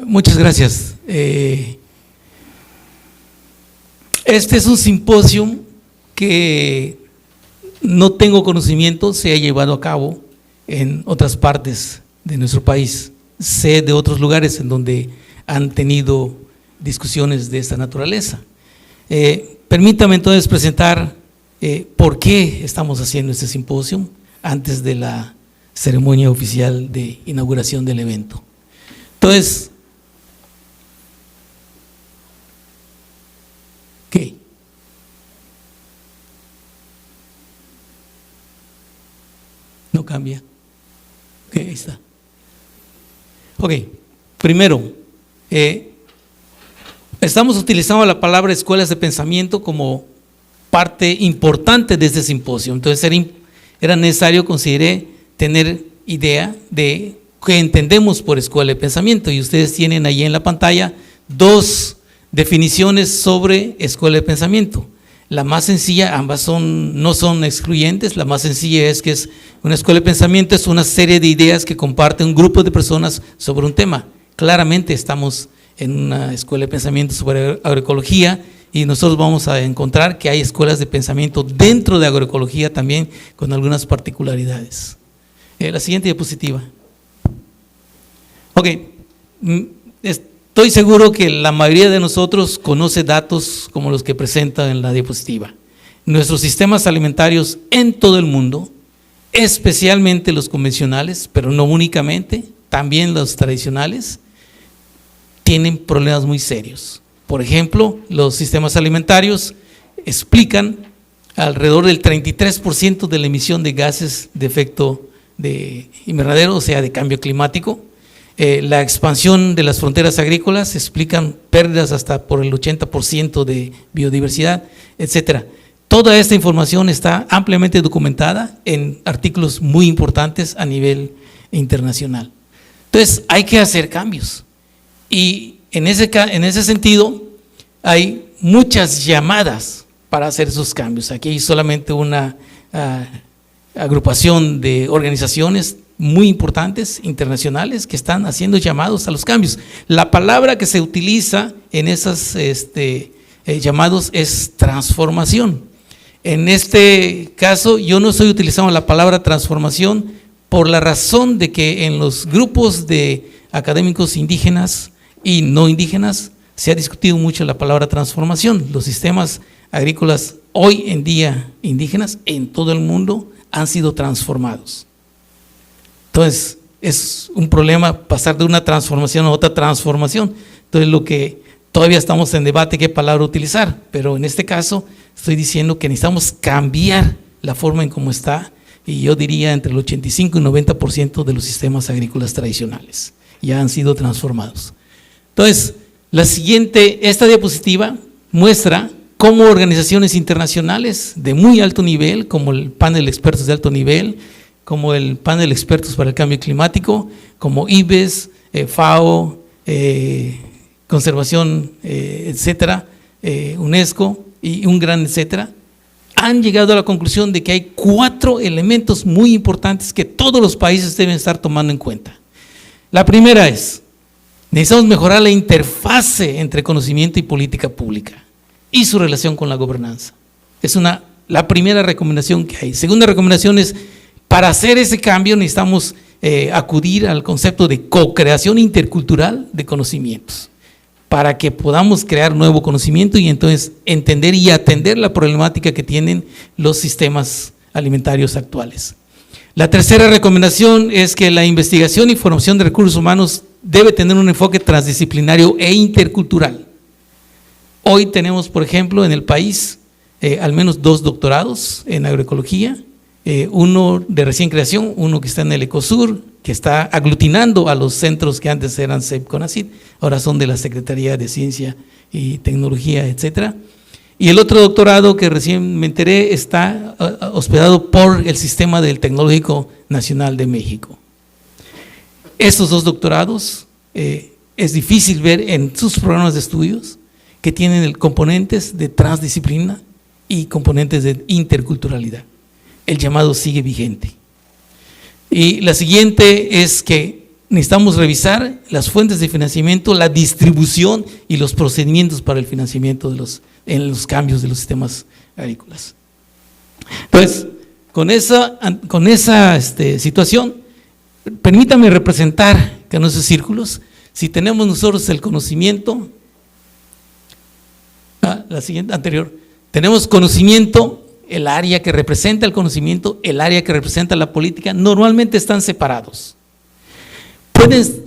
Muchas gracias. Este es un simposio que no tengo conocimiento, se ha llevado a cabo en otras partes de nuestro país. Sé de otros lugares en donde han tenido discusiones de esta naturaleza. Permítame entonces presentar por qué estamos haciendo este simposio antes de la ceremonia oficial de inauguración del evento. Entonces, ¿qué? No cambia. Ok, ahí está. Ok, primero, estamos utilizando la palabra escuelas de pensamiento como parte importante de este simposio. Entonces era necesario, consideré, tener idea de qué entendemos por escuela de pensamiento. Y ustedes tienen ahí en la pantalla dos definiciones sobre escuela de pensamiento. La más sencilla, ambas no son excluyentes. La más sencilla es que es una escuela de pensamiento, es una serie de ideas que comparte un grupo de personas sobre un tema. Claramente estamos en una escuela de pensamiento sobre agroecología y nosotros vamos a encontrar que hay escuelas de pensamiento dentro de agroecología también con algunas particularidades. La siguiente diapositiva. Ok, estoy seguro que la mayoría de nosotros conoce datos como los que presenta en la diapositiva. Nuestros sistemas alimentarios en todo el mundo, especialmente los convencionales, pero no únicamente, también los tradicionales, tienen problemas muy serios. Por ejemplo, los sistemas alimentarios explican alrededor del 33% de la emisión de gases de efecto de invernadero, o sea, de cambio climático. La expansión de las fronteras agrícolas explican pérdidas hasta por el 80% de biodiversidad, etcétera. Toda esta información está ampliamente documentada en artículos muy importantes a nivel internacional. Entonces, hay que hacer cambios. Y en ese sentido, hay muchas llamadas para hacer esos cambios. Aquí hay solamente una agrupación de organizaciones muy importantes, internacionales, que están haciendo llamados a los cambios. La palabra que se utiliza en esos llamados es transformación. En este caso, yo no estoy utilizando la palabra transformación por la razón de que en los grupos de académicos indígenas y no indígenas se ha discutido mucho la palabra transformación. Los sistemas agrícolas hoy en día indígenas en todo el mundo han sido transformados. Entonces, es un problema pasar de una transformación a otra transformación. Entonces, lo que todavía estamos en debate qué palabra utilizar, pero en este caso estoy diciendo que necesitamos cambiar la forma en cómo está, y yo diría entre el 85 y 90% de los sistemas agrícolas tradicionales ya han sido transformados. Entonces, esta diapositiva muestra cómo organizaciones internacionales de muy alto nivel, como el panel de expertos de alto nivel, como el panel de expertos para el cambio climático, como IBES, FAO, Conservación, etcétera, UNESCO y un gran etcétera, han llegado a la conclusión de que hay 4 elementos muy importantes que todos los países deben estar tomando en cuenta. La primera es, necesitamos mejorar la interfase entre conocimiento y política pública y su relación con la gobernanza. Es la primera recomendación que hay. Segunda recomendación es, para hacer ese cambio necesitamos acudir al concepto de co-creación intercultural de conocimientos, para que podamos crear nuevo conocimiento y entonces entender y atender la problemática que tienen los sistemas alimentarios actuales. La tercera recomendación es que la investigación y formación de recursos humanos debe tener un enfoque transdisciplinario e intercultural. Hoy tenemos, por ejemplo, en el país al menos 2 doctorados en agroecología, uno de recién creación, uno que está en el Ecosur, que está aglutinando a los centros que antes eran CEP-CONACYT, ahora son de la Secretaría de Ciencia y Tecnología, etcétera. Y el otro doctorado que recién me enteré está hospedado por el Sistema del Tecnológico Nacional de México. Estos 2 doctorados es difícil ver en sus programas de estudios que tienen componentes de transdisciplina y componentes de interculturalidad. El llamado sigue vigente. Y la siguiente es que necesitamos revisar las fuentes de financiamiento, la distribución y los procedimientos para el financiamiento en los cambios de los sistemas agrícolas. Entonces, con esa situación, permítame representar que en esos círculos, si tenemos nosotros el conocimiento, la siguiente anterior, tenemos conocimiento, el área que representa el conocimiento, el área que representa la política, normalmente están separados.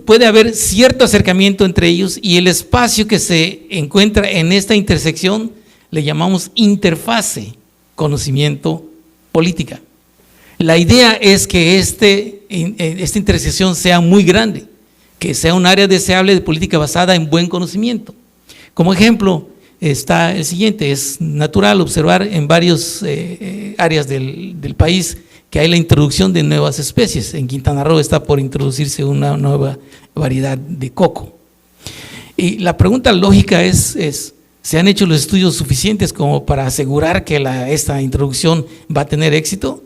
Puede haber cierto acercamiento entre ellos y el espacio que se encuentra en esta intersección le llamamos interfase conocimiento-política. La idea es que esta intersección sea muy grande, que sea un área deseable de política basada en buen conocimiento. Como ejemplo está el siguiente: es natural observar en varias áreas del país que hay la introducción de nuevas especies. En Quintana Roo está por introducirse una nueva variedad de coco. Y la pregunta lógica es ¿se han hecho los estudios suficientes como para asegurar que esta introducción va a tener éxito?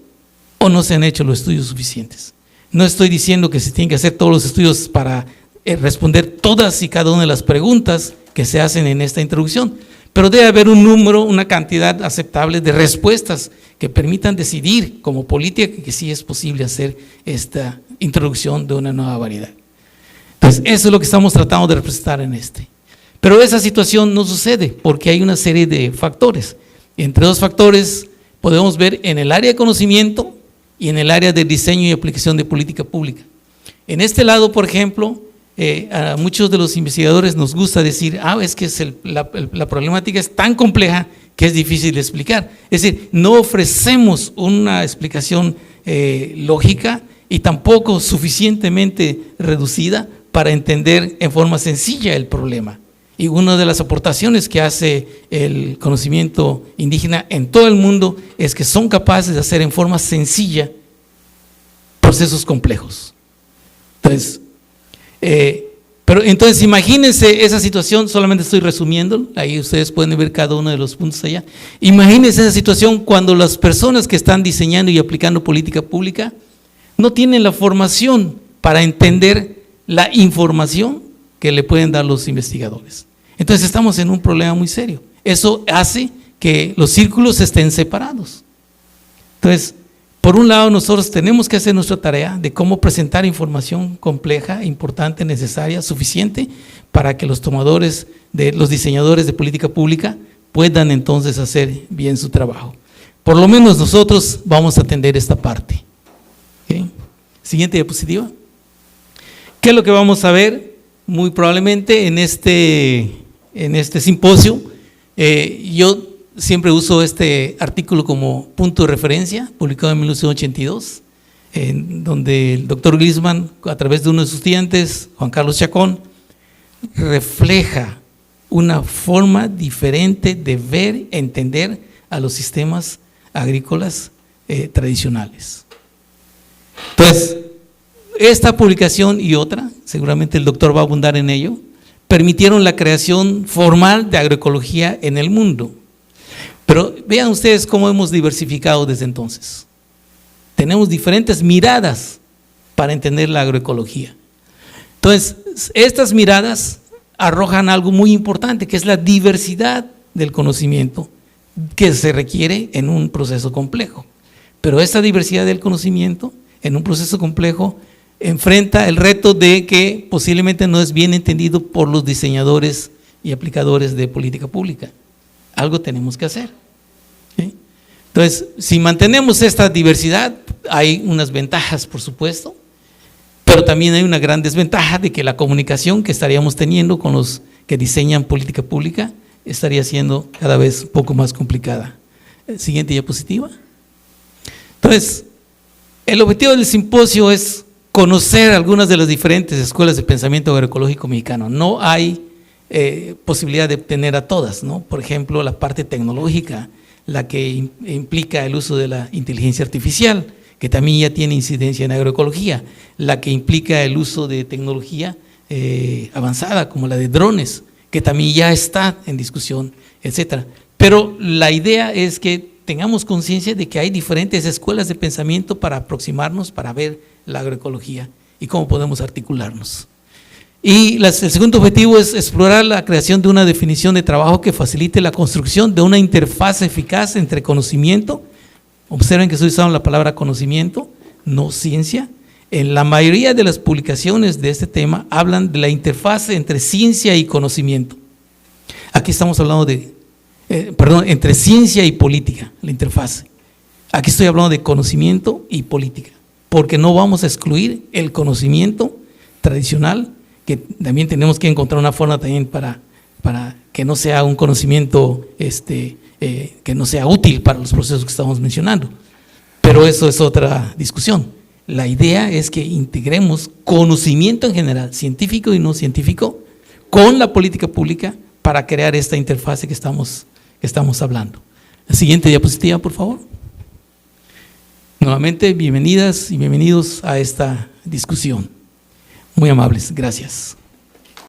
¿O no se han hecho los estudios suficientes? No estoy diciendo que se tienen que hacer todos los estudios para responder todas y cada una de las preguntas que se hacen en esta introducción, pero debe haber un número, una cantidad aceptable de respuestas que permitan decidir como política que sí es posible hacer esta introducción de una nueva variedad. Entonces, eso es lo que estamos tratando de representar en este. Pero esa situación no sucede porque hay una serie de factores. Entre dos factores podemos ver en el área de conocimiento y en el área de diseño y aplicación de política pública. En este lado, por ejemplo, a muchos de los investigadores nos gusta decir, es que la problemática es tan compleja que es difícil de explicar. Es decir, no ofrecemos una explicación lógica y tampoco suficientemente reducida para entender en forma sencilla el problema. Y una de las aportaciones que hace el conocimiento indígena en todo el mundo es que son capaces de hacer en forma sencilla procesos complejos. Entonces imagínense esa situación, solamente estoy resumiendo, ahí ustedes pueden ver cada uno de los puntos allá. Imagínense esa situación cuando las personas que están diseñando y aplicando política pública no tienen la formación para entender la información que le pueden dar los investigadores. Entonces estamos en un problema muy serio. Eso hace que los círculos estén separados. Entonces, por un lado, nosotros tenemos que hacer nuestra tarea de cómo presentar información compleja, importante, necesaria, suficiente, para que los diseñadores de política pública puedan entonces hacer bien su trabajo. Por lo menos nosotros vamos a atender esta parte. ¿Okay? Siguiente diapositiva. ¿Qué es lo que vamos a ver? Muy probablemente en este simposio, yo siempre uso este artículo como punto de referencia, publicado en 1982, donde el doctor Glisman, a través de uno de sus estudiantes, Juan Carlos Chacón, refleja una forma diferente de ver, entender a los sistemas agrícolas tradicionales. Entonces, esta publicación y otra, seguramente el doctor va a abundar en ello, permitieron la creación formal de agroecología en el mundo. Pero vean ustedes cómo hemos diversificado desde entonces. Tenemos diferentes miradas para entender la agroecología. Entonces, estas miradas arrojan algo muy importante, que es la diversidad del conocimiento que se requiere en un proceso complejo. Pero esta diversidad del conocimiento en un proceso complejo enfrenta el reto de que posiblemente no es bien entendido por los diseñadores y aplicadores de política pública. Algo tenemos que hacer. ¿Sí? Entonces, si mantenemos esta diversidad, hay unas ventajas, por supuesto, pero también hay una gran desventaja de que la comunicación que estaríamos teniendo con los que diseñan política pública estaría siendo cada vez un poco más complicada. Siguiente diapositiva. Entonces, el objetivo del simposio es conocer algunas de las diferentes escuelas de pensamiento agroecológico mexicano. No hay posibilidad de obtener a todas, ¿no? Por ejemplo, la parte tecnológica, la que implica el uso de la inteligencia artificial, que también ya tiene incidencia en agroecología, la que implica el uso de tecnología avanzada, como la de drones, que también ya está en discusión, etcétera. Pero la idea es que tengamos conciencia de que hay diferentes escuelas de pensamiento para aproximarnos, para ver la agroecología y cómo podemos articularnos. Y el segundo objetivo es explorar la creación de una definición de trabajo que facilite la construcción de una interfaz eficaz entre conocimiento. Observen que estoy usando la palabra conocimiento, no ciencia. En la mayoría de las publicaciones de este tema hablan de la interfaz entre ciencia y conocimiento. Aquí estamos hablando de, entre ciencia y política, la interfaz. Aquí estoy hablando de conocimiento y política, porque no vamos a excluir el conocimiento tradicional, que también tenemos que encontrar una forma también para que no sea un conocimiento que no sea útil para los procesos que estamos mencionando. Pero eso es otra discusión. La idea es que integremos conocimiento en general, científico y no científico, con la política pública para crear esta interfase que estamos hablando. La siguiente diapositiva, por favor. Nuevamente, bienvenidas y bienvenidos a esta discusión. Muy amables, gracias.